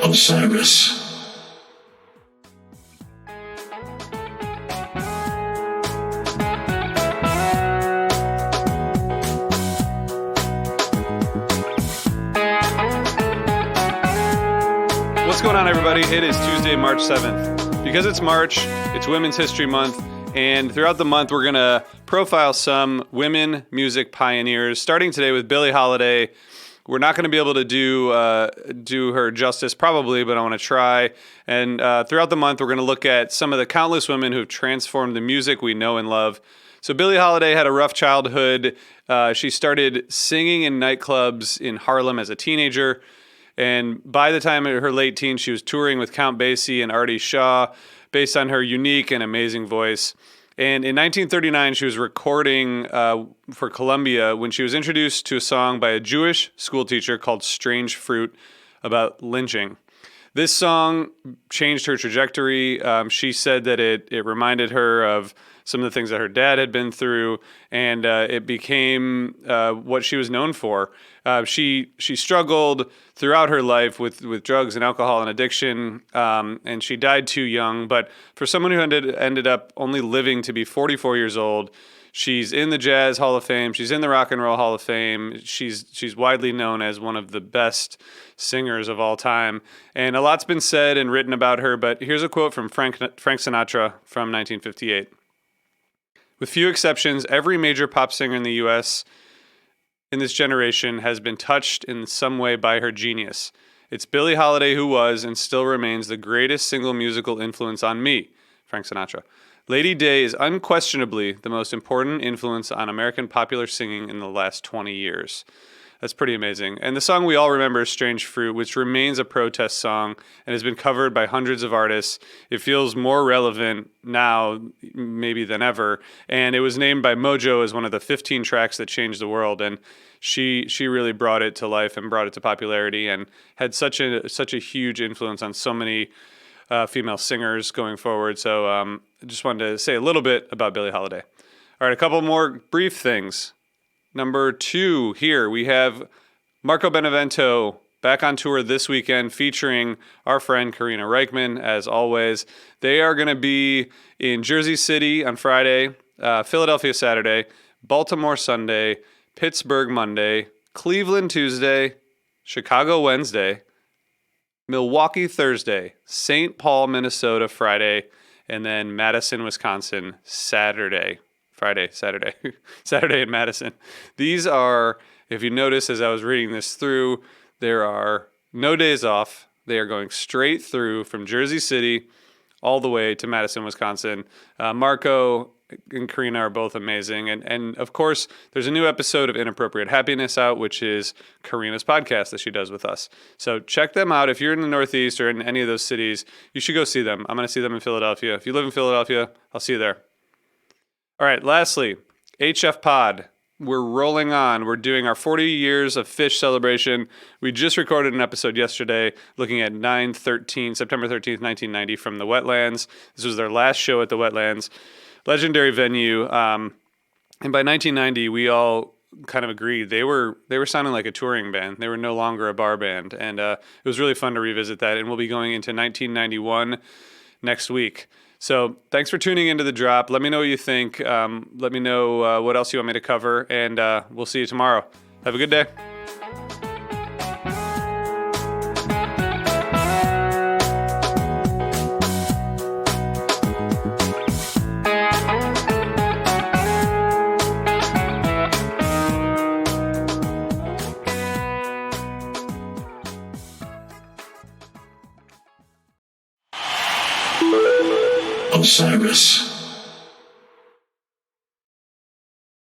Osiris. What's going on, everybody? It is Tuesday, March 7th. Because it's March, it's Women's History Month, and throughout the month, we're going to profile some women music pioneers, starting today with Billie Holiday. We're not going to be able to do her justice, probably, but I want to try. And throughout the month, we're going to look at some of the countless women who've transformed the music we know and love. So Billie Holiday had a rough childhood. She started singing in nightclubs in Harlem as a teenager. And by the time of her late teens, she was touring with Count Basie and Artie Shaw based on her unique and amazing voice. And in 1939, she was recording for Columbia when she was introduced to a song by a Jewish schoolteacher called Strange Fruit about lynching. This song changed her trajectory. She said that it reminded her of some of the things that her dad had been through, and it became what she was known for. She struggled throughout her life with drugs and alcohol and addiction, and she died too young. But for someone who ended up only living to be 44 years old, she's in the Jazz Hall of Fame. She's in the Rock and Roll Hall of Fame. She's widely known as one of the best singers of all time. And a lot's been said and written about her, but here's a quote from Frank Sinatra from 1958. With few exceptions, every major pop singer in the U.S. in this generation has been touched in some way by her genius. It's Billie Holiday who was and still remains the greatest single musical influence on me, Frank Sinatra. Lady Day is unquestionably the most important influence on American popular singing in the last 20 years. That's pretty amazing. And the song we all remember is Strange Fruit, which remains a protest song and has been covered by hundreds of artists. It feels more relevant now, maybe than ever. And it was named by Mojo as one of the 15 tracks that changed the world. And she really brought it to life and brought it to popularity and had such a huge influence on so many female singers going forward. So I just wanted to say a little bit about Billie Holiday. All right, a couple more brief things. Number 2 here, we have Marco Benevento back on tour this weekend featuring our friend Karina Reichman, as always. They are going to be in Jersey City on Friday, Philadelphia Saturday, Baltimore Sunday, Pittsburgh Monday, Cleveland Tuesday, Chicago Wednesday, Milwaukee Thursday, St. Paul, Minnesota Friday, and then Madison, Wisconsin Saturday in Madison. These are, if you notice as I was reading this through, there are no days off. They are going straight through from Jersey City all the way to Madison, Wisconsin. Marco and Karina are both amazing. And of course, there's a new episode of Inappropriate Happiness out, which is Karina's podcast that she does with us. So check them out. If you're in the Northeast or in any of those cities, you should go see them. I'm going to see them in Philadelphia. If you live in Philadelphia, I'll see you there. All right, lastly, HF Pod. We're rolling on. We're doing our 40 years of Phish celebration. We just recorded an episode yesterday looking at September 13th, 1990 from the Wetlands. This was their last show at the Wetlands. Legendary venue. And by 1990, we all kind of agreed they were sounding like a touring band. They were no longer a bar band. And it was really fun to revisit that. And we'll be going into 1991 next week. So thanks for tuning into The Drop. Let me know what you think. Let me know what else you want me to cover, and we'll see you tomorrow. Have a good day. Osiris.